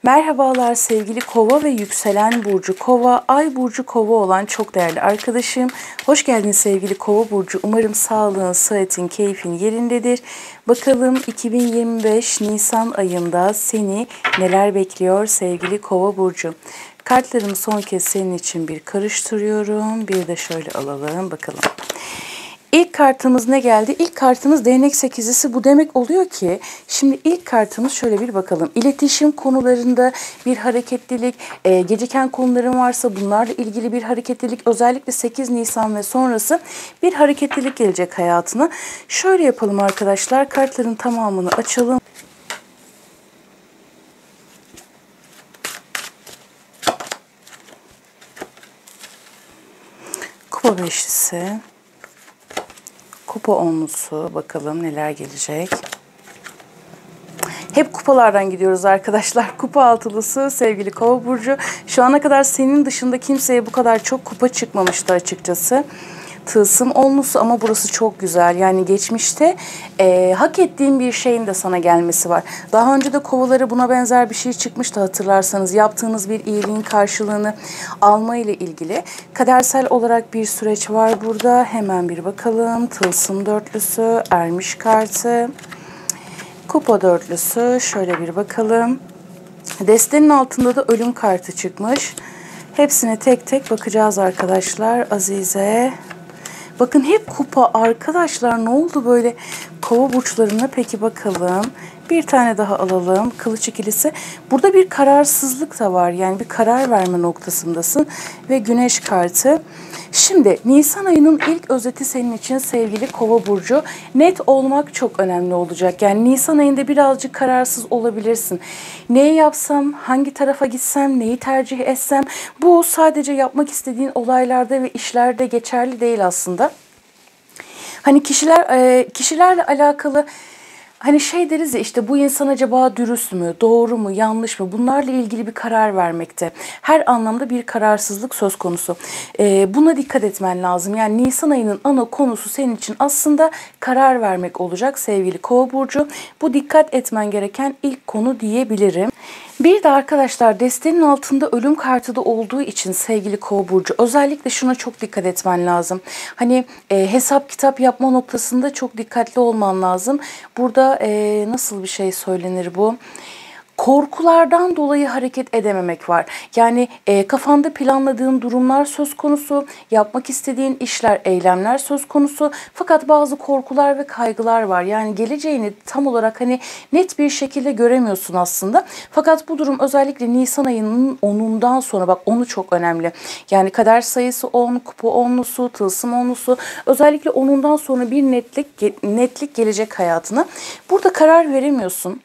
Merhabalar sevgili Kova ve yükselen burcu Kova, ay burcu Kova olan çok değerli arkadaşım. Hoş geldin sevgili Kova burcu. Umarım sağlığın, sıhhatin, keyfin yerindedir. Bakalım 2025 Nisan ayında seni neler bekliyor sevgili Kova burcu. Kartlarımı son kez senin için bir karıştırıyorum. Bir de şöyle alalım bakalım. İlk kartımız ne geldi? İlk kartımız değnek sekizlisi. Bu demek oluyor ki şimdi ilk kartımız şöyle bir bakalım. İletişim konularında bir hareketlilik, geciken konuların varsa bunlarla ilgili bir hareketlilik, özellikle 8 Nisan ve sonrası bir hareketlilik gelecek hayatına. Şöyle yapalım arkadaşlar. Kartların tamamını açalım. Kupa beşlisi. Kupa onlusu, bakalım neler gelecek. Hep kupalardan gidiyoruz arkadaşlar. Kupa altılısı sevgili Kova burcu. Şu ana kadar senin dışında kimseye bu kadar çok kupa çıkmamıştı açıkçası. Tılsım onlusu ama burası çok güzel. Yani geçmişte hak ettiğin bir şeyin de sana gelmesi var. Daha önce de kovalara buna benzer bir şey çıkmıştı hatırlarsanız. Yaptığınız bir iyiliğin karşılığını alma ile ilgili. Kadersel olarak bir süreç var burada. Hemen bir bakalım. Tılsım dörtlüsü, ermiş kartı. Kupa dörtlüsü. Şöyle bir bakalım. Destenin altında da ölüm kartı çıkmış. Hepsine tek tek bakacağız arkadaşlar. Azize. Bakın hep kupa arkadaşlar, ne oldu böyle Kova burçlarına, peki bakalım. Bir tane daha alalım. Kılıç ikilisi. Burada bir kararsızlık da var. Yani bir karar verme noktasındasın. Ve güneş kartı. Şimdi Nisan ayının ilk özeti senin için sevgili Kova burcu. Net olmak çok önemli olacak. Yani Nisan ayında birazcık kararsız olabilirsin. Neyi yapsam, hangi tarafa gitsem, neyi tercih etsem. Bu sadece yapmak istediğin olaylarda ve işlerde geçerli değil aslında. Hani kişilerle alakalı, hani şey deriz ya, işte bu insan acaba dürüst mü, doğru mu, yanlış mı? Bunlarla ilgili bir karar vermekte. Her anlamda bir kararsızlık söz konusu. Buna dikkat etmen lazım. Yani Nisan ayının ana konusu senin için aslında karar vermek olacak sevgili Kova burcu. Bu dikkat etmen gereken ilk konu diyebilirim. Bir de arkadaşlar destenin altında ölüm kartı da olduğu için sevgili Kova burcu özellikle şuna çok dikkat etmen lazım. Hani hesap kitap yapma noktasında çok dikkatli olman lazım. Burada nasıl bir şey söylenir bu? Korkulardan dolayı hareket edememek var. Yani kafanda planladığın durumlar söz konusu, yapmak istediğin işler, eylemler söz konusu. Fakat bazı korkular ve kaygılar var. Yani geleceğini tam olarak hani net bir şekilde göremiyorsun aslında. Fakat bu durum özellikle Nisan ayının 10'undan sonra, bak 10'u çok önemli. Yani kader sayısı 10, kupa onlusu, tılsım onlusu. Özellikle 10'undan sonra bir netlik gelecek hayatına. Burada karar veremiyorsun.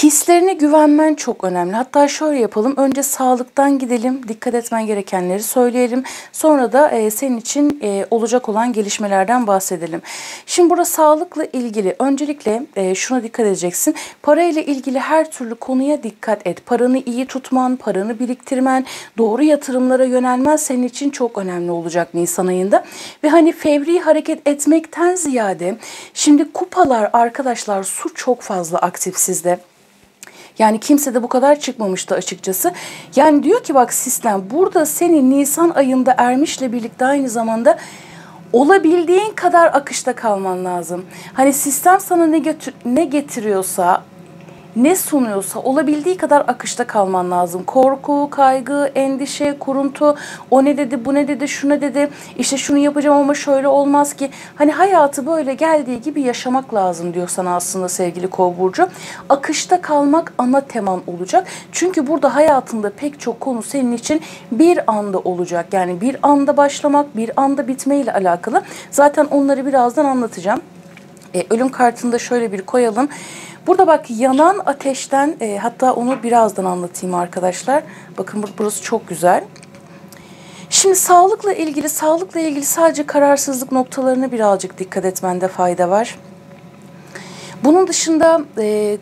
Hislerine güvenmen çok önemli. Hatta şöyle yapalım. Önce sağlıktan gidelim. Dikkat etmen gerekenleri söyleyelim. Sonra da senin için olacak olan gelişmelerden bahsedelim. Şimdi burada sağlıkla ilgili öncelikle şuna dikkat edeceksin. Parayla ilgili her türlü konuya dikkat et. Paranı iyi tutman, paranı biriktirmen, doğru yatırımlara yönelmen senin için çok önemli olacak Nisan ayında. Ve hani fevri hareket etmekten ziyade şimdi kupalar arkadaşlar, su çok fazla aktif sizde. Yani kimse de bu kadar çıkmamıştı açıkçası. Yani diyor ki bak sistem burada senin Nisan ayında ermişle birlikte aynı zamanda olabildiğin kadar akışta kalman lazım. Hani sistem sana ne getiriyorsa, ne sunuyorsa olabildiği kadar akışta kalman lazım. Korku, kaygı, endişe, kuruntu, o ne dedi, bu ne dedi, şu ne dedi, işte şunu yapacağım ama şöyle olmaz ki. Hani hayatı böyle geldiği gibi yaşamak lazım diyor sana aslında sevgili Kova burcu. Akışta kalmak ana teman olacak. Çünkü burada hayatında pek çok konu senin için bir anda olacak. Yani bir anda başlamak, bir anda bitmeyle alakalı. Zaten onları birazdan anlatacağım. Ölüm kartını da şöyle bir koyalım. Burada bak yanan ateşten, hatta onu birazdan anlatayım arkadaşlar. Bakın burası çok güzel. Şimdi sağlıkla ilgili sadece kararsızlık noktalarına birazcık dikkat etmende fayda var. Bunun dışında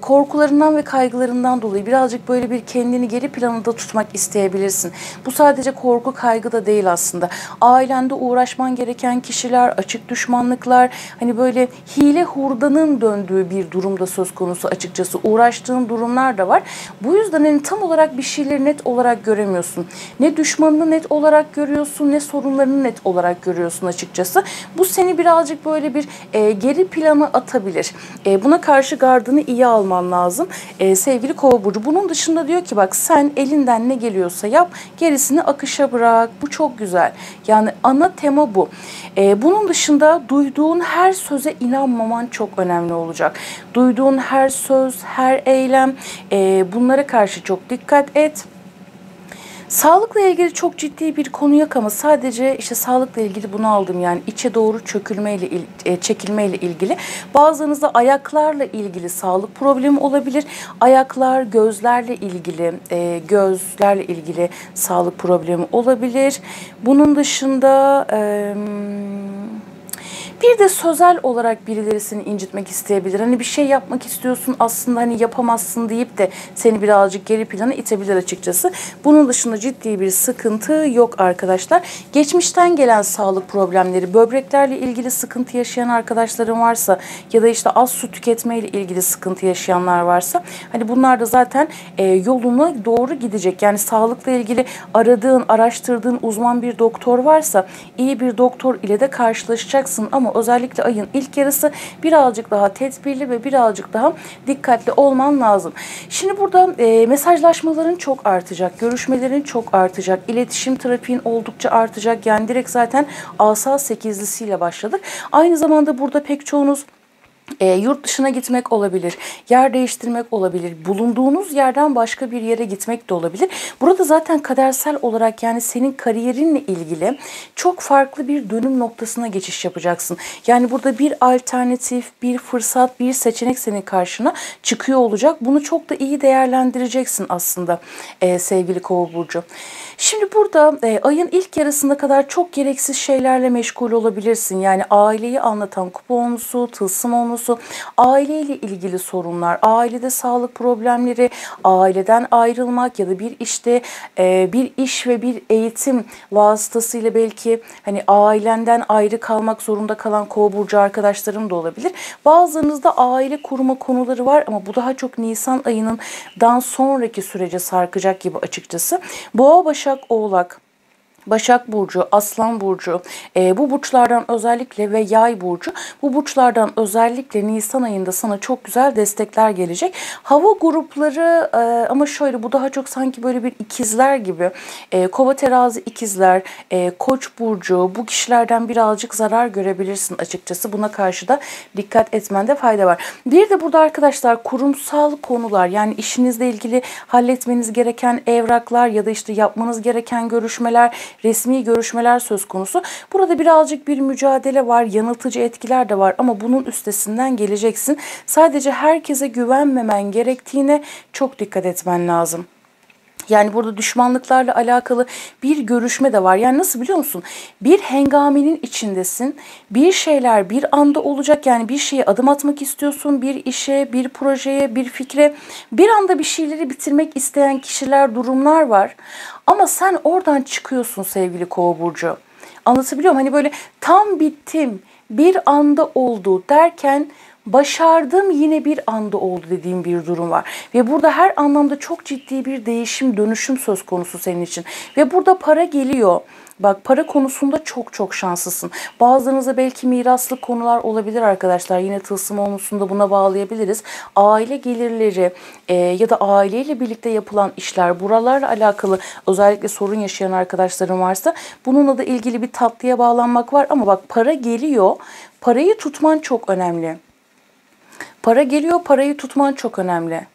korkularından ve kaygılarından dolayı birazcık böyle bir kendini geri planında tutmak isteyebilirsin. Bu sadece korku, kaygı da değil aslında. Ailende uğraşman gereken kişiler, açık düşmanlıklar, hani böyle hile hurdanın döndüğü bir durumda söz konusu açıkçası. Uğraştığın durumlar da var. Bu yüzden hani tam olarak bir şeyleri net olarak göremiyorsun. Ne düşmanını net olarak görüyorsun, ne sorunlarını net olarak görüyorsun açıkçası. Bu seni birazcık böyle bir geri plana atabilir. Buna karşı gardını iyi alman lazım sevgili Kova burcu. Bunun dışında diyor ki bak sen elinden ne geliyorsa yap, gerisini akışa bırak. Bu çok güzel. Yani ana tema bu. Bunun dışında duyduğun her söze inanmaman çok önemli olacak. Duyduğun her söz, her eylem, bunlara karşı çok dikkat et. Sağlıkla ilgili çok ciddi bir konu yok ama sadece işte sağlıkla ilgili bunu aldım, yani içe doğru çekilmeyle ilgili. Bazılarınızda ayaklarla ilgili sağlık problemi olabilir. Ayaklar, gözlerle ilgili sağlık problemi olabilir. Bunun dışında bir de sözel olarak birileri seni incitmek isteyebilir. Hani bir şey yapmak istiyorsun aslında hani yapamazsın deyip de seni birazcık geri plana itebilir açıkçası. Bunun dışında ciddi bir sıkıntı yok arkadaşlar. Geçmişten gelen sağlık problemleri, böbreklerle ilgili sıkıntı yaşayan arkadaşlarım varsa ya da işte az su tüketmeyle ilgili sıkıntı yaşayanlar varsa hani bunlar da zaten yoluna doğru gidecek. Yani sağlıkla ilgili aradığın, araştırdığın uzman bir doktor varsa iyi bir doktor ile de karşılaşacaksın ama özellikle ayın ilk yarısı birazcık daha tedbirli ve birazcık daha dikkatli olman lazım. Şimdi burada mesajlaşmaların çok artacak, görüşmelerin çok artacak, iletişim trafiğin oldukça artacak. Yani direkt zaten asa sekizlisiyle başladık. Aynı zamanda burada pek çoğunuz yurt dışına gitmek olabilir, yer değiştirmek olabilir, bulunduğunuz yerden başka bir yere gitmek de olabilir. Burada zaten kadersel olarak yani senin kariyerinle ilgili çok farklı bir dönüm noktasına geçiş yapacaksın. Yani burada bir alternatif, bir fırsat, bir seçenek senin karşına çıkıyor olacak. Bunu çok da iyi değerlendireceksin aslında sevgili Kova burcu. Şimdi burada ayın ilk yarısına kadar çok gereksiz şeylerle meşgul olabilirsin. Yani aileyi anlatan kupa onlusu, tılsım onlusu, aileyle ilgili sorunlar, ailede sağlık problemleri, aileden ayrılmak ya da bir işte bir iş ve bir eğitim vasıtasıyla belki hani ailenden ayrı kalmak zorunda kalan Kova burcu arkadaşlarım da olabilir. Bazılarınızda aile kurma konuları var ama bu daha çok Nisan ayından sonraki sürece sarkacak gibi açıkçası. Boğa, Başak, Oğlak, Başak Burcu, Aslan Burcu, bu burçlardan özellikle ve Yay Burcu, bu burçlardan özellikle Nisan ayında sana çok güzel destekler gelecek. Hava grupları ama şöyle bu daha çok sanki böyle bir ikizler gibi. Kova, Terazi, ikizler, Koç Burcu, bu kişilerden birazcık zarar görebilirsin açıkçası. Buna karşı da dikkat etmende fayda var. Bir de burada arkadaşlar kurumsal konular, yani işinizle ilgili halletmeniz gereken evraklar ya da işte yapmanız gereken görüşmeler, resmi görüşmeler söz konusu. Burada birazcık bir mücadele var, yanıltıcı etkiler de var ama bunun üstesinden geleceksin. Sadece herkese güvenmemen gerektiğine çok dikkat etmen lazım. Yani burada düşmanlıklarla alakalı bir görüşme de var. Yani nasıl biliyor musun? Bir hengamenin içindesin. Bir şeyler bir anda olacak. Yani bir şeye adım atmak istiyorsun. Bir işe, bir projeye, bir fikre. Bir anda bir şeyleri bitirmek isteyen kişiler, durumlar var. Ama sen oradan çıkıyorsun sevgili Kova burcu. Anlatabiliyor muyum? Hani böyle tam bittim, bir anda oldu derken başardım yine bir anda oldu dediğim bir durum var. Ve burada her anlamda çok ciddi bir değişim, dönüşüm söz konusu senin için. Ve burada para geliyor. Bak, para konusunda çok çok şanslısın. Bazılarınızda belki miraslı konular olabilir arkadaşlar. Yine tılsım olmasında buna bağlayabiliriz. Aile gelirleri ya da aileyle birlikte yapılan işler, buralarla alakalı özellikle sorun yaşayan arkadaşlarım varsa bununla da ilgili bir tatlıya bağlanmak var. Ama bak, para geliyor. Parayı tutman çok önemli. Para geliyor, parayı tutman çok önemli.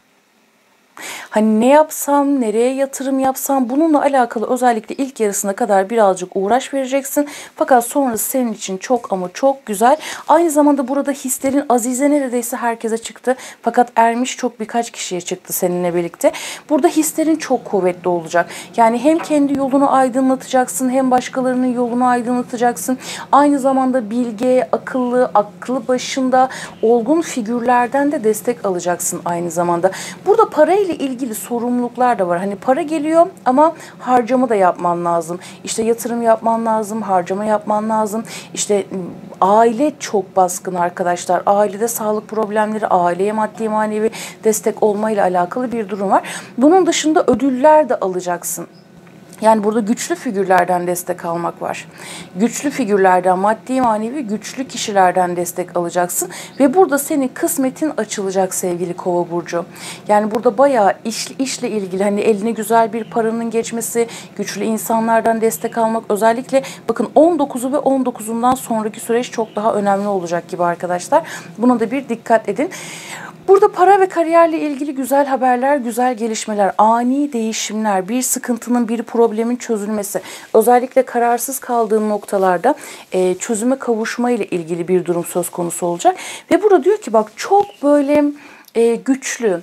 Hani ne yapsam, nereye yatırım yapsam, bununla alakalı özellikle ilk yarısına kadar birazcık uğraş vereceksin. Fakat sonrası senin için çok ama çok güzel. Aynı zamanda burada hislerin azize neredeyse herkese çıktı. Fakat ermiş çok birkaç kişiye çıktı seninle birlikte. Burada hislerin çok kuvvetli olacak. Yani hem kendi yolunu aydınlatacaksın, hem başkalarının yolunu aydınlatacaksın. Aynı zamanda bilge, aklı başında olgun figürlerden de destek alacaksın aynı zamanda. Burada parayla ilgili sorumluluklar da var. Hani para geliyor ama harcama da yapman lazım. İşte yatırım yapman lazım, harcama yapman lazım. İşte aile çok baskın arkadaşlar. Ailede sağlık problemleri, aileye maddi manevi destek olmayla alakalı bir durum var. Bunun dışında ödüller de alacaksın. Yani burada güçlü figürlerden destek almak var. Güçlü figürlerden, maddi manevi güçlü kişilerden destek alacaksın. Ve burada senin kısmetin açılacak sevgili Kova burcu. Yani burada bayağı işle ilgili, hani eline güzel bir paranın geçmesi, güçlü insanlardan destek almak. Özellikle bakın 19'u ve 19'undan sonraki süreç çok daha önemli olacak gibi arkadaşlar. Buna da bir dikkat edin. Burada para ve kariyerle ilgili güzel haberler, güzel gelişmeler, ani değişimler, bir sıkıntının, bir problemin çözülmesi, özellikle kararsız kaldığın noktalarda çözüme kavuşma ile ilgili bir durum söz konusu olacak. Ve burada diyor ki bak, çok böyle güçlü,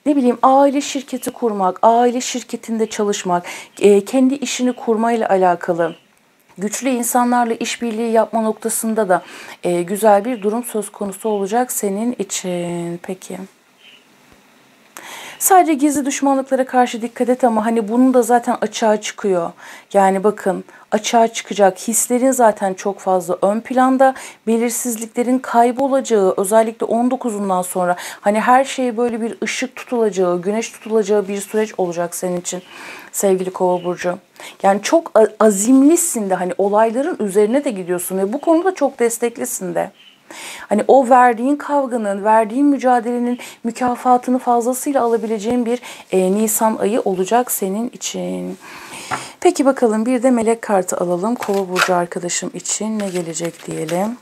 ne bileyim, aile şirketi kurmak, aile şirketinde çalışmak, kendi işini kurmayla alakalı, güçlü insanlarla işbirliği yapma noktasında da güzel bir durum söz konusu olacak senin için. Peki. Sadece gizli düşmanlıklara karşı dikkat et, ama hani bunun da zaten açığa çıkıyor. Yani bakın, açığa çıkacak hislerin zaten çok fazla ön planda, belirsizliklerin kaybolacağı, özellikle 19'undan sonra hani her şey böyle bir ışık tutulacağı, güneş tutulacağı bir süreç olacak senin için sevgili Kova burcu. Yani çok azimlisin de, hani olayların üzerine de gidiyorsun ve bu konuda çok desteklisin de. Hani o verdiğin kavganın, verdiğin mücadelenin mükafatını fazlasıyla alabileceğin bir Nisan ayı olacak senin için. Peki bakalım, bir de melek kartı alalım. Kova burcu arkadaşım için ne gelecek diyelim.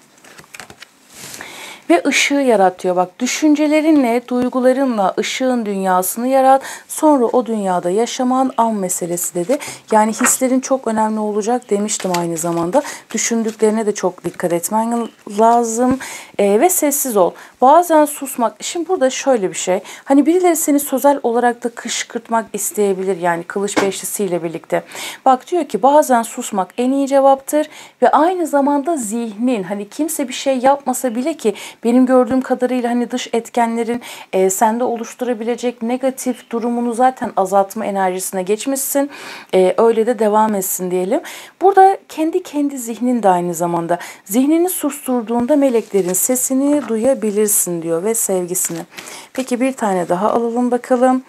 Ve ışığı yaratıyor. Bak, düşüncelerinle, duygularınla ışığın dünyasını yarat. Sonra o dünyada yaşaman an meselesi dedi. Yani hislerin çok önemli olacak demiştim aynı zamanda. Düşündüklerine de çok dikkat etmen lazım. Ve sessiz ol. Bazen susmak. Şimdi burada şöyle bir şey. Hani birileri seni sözel olarak da kışkırtmak isteyebilir. Yani kılıç beşlisiyle birlikte. Bak, diyor ki bazen susmak en iyi cevaptır. Ve aynı zamanda zihnin, hani kimse bir şey yapmasa bile, ki benim gördüğüm kadarıyla hani dış etkenlerin sende oluşturabilecek negatif durumunu zaten azaltma enerjisine geçmişsin. Öyle de devam etsin diyelim. Burada kendi zihnin de aynı zamanda. Zihnini susturduğunda meleklerin sesini duyabilirsin diyor ve sevgisini. Peki bir tane daha alalım bakalım.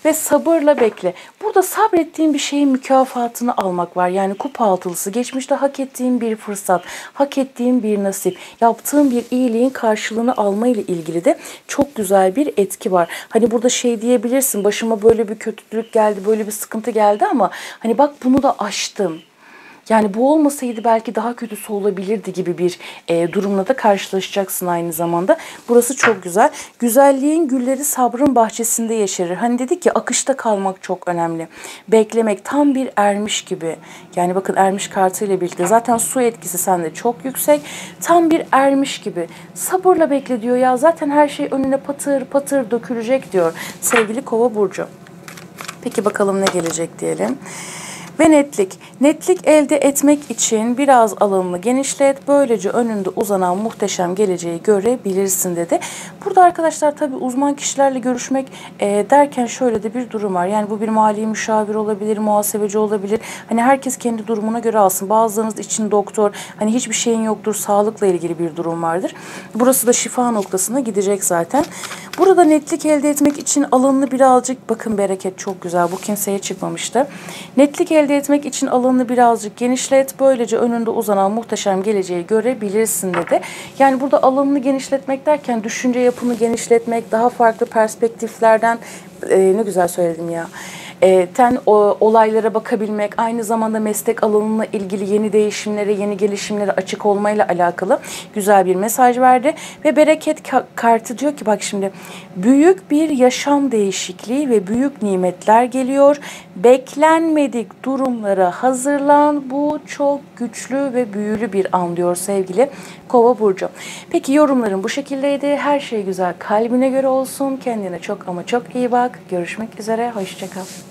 Ve sabırla bekle. Burada sabrettiğin bir şeyin mükafatını almak var. Yani kupa altılısı, geçmişte hak ettiğin bir fırsat, hak ettiğin bir nasip, yaptığın bir iyiliğin karşılığını alma ile ilgili de çok güzel bir etki var. Hani burada şey diyebilirsin, başıma böyle bir kötülük geldi, böyle bir sıkıntı geldi ama hani bak, bunu da aştım. Yani bu olmasaydı belki daha kötüsü olabilirdi gibi bir durumla da karşılaşacaksın aynı zamanda. Burası çok güzel. Güzelliğin gülleri sabrın bahçesinde yeşerir. Hani dedik ya, akışta kalmak çok önemli. Beklemek, tam bir ermiş gibi. Yani bakın, ermiş kartıyla birlikte zaten su etkisi sende çok yüksek. Tam bir ermiş gibi. Sabırla bekle diyor ya. Zaten her şey önüne patır patır dökülecek diyor sevgili Kova burcu. Peki bakalım ne gelecek diyelim. Ve netlik. Netlik elde etmek için biraz alanını genişlet. Böylece önünde uzanan muhteşem geleceği görebilirsin dedi. Burada arkadaşlar tabii uzman kişilerle görüşmek derken şöyle de bir durum var. Yani bu bir mali müşavir olabilir, muhasebeci olabilir. Hani herkes kendi durumuna göre alsın. Bazılarınız için doktor, hani hiçbir şeyin yoktur, sağlıkla ilgili bir durum vardır. Burası da şifa noktasına gidecek zaten. Burada netlik elde etmek için alanını birazcık, bakın bereket çok güzel, bu kimseye çıkmamıştı. Netlik elde etmek için alanını birazcık genişlet. Böylece önünde uzanan muhteşem geleceği görebilirsin dedi. Yani burada alanını genişletmek derken düşünce yapını genişletmek, daha farklı perspektiflerden, ne güzel söyledim ya. Olaylara bakabilmek, aynı zamanda meslek alanına ilgili yeni değişimlere, yeni gelişimlere açık olmayla alakalı güzel bir mesaj verdi. Ve bereket kartı diyor ki bak şimdi, büyük bir yaşam değişikliği ve büyük nimetler geliyor. Beklenmedik durumlara hazırlan. Bu çok güçlü ve büyülü bir an diyor sevgili Kova burcu. Peki yorumlarım bu şekildeydi. Her şey güzel kalbine göre olsun. Kendine çok ama çok iyi bak. Görüşmek üzere. Hoşça kal.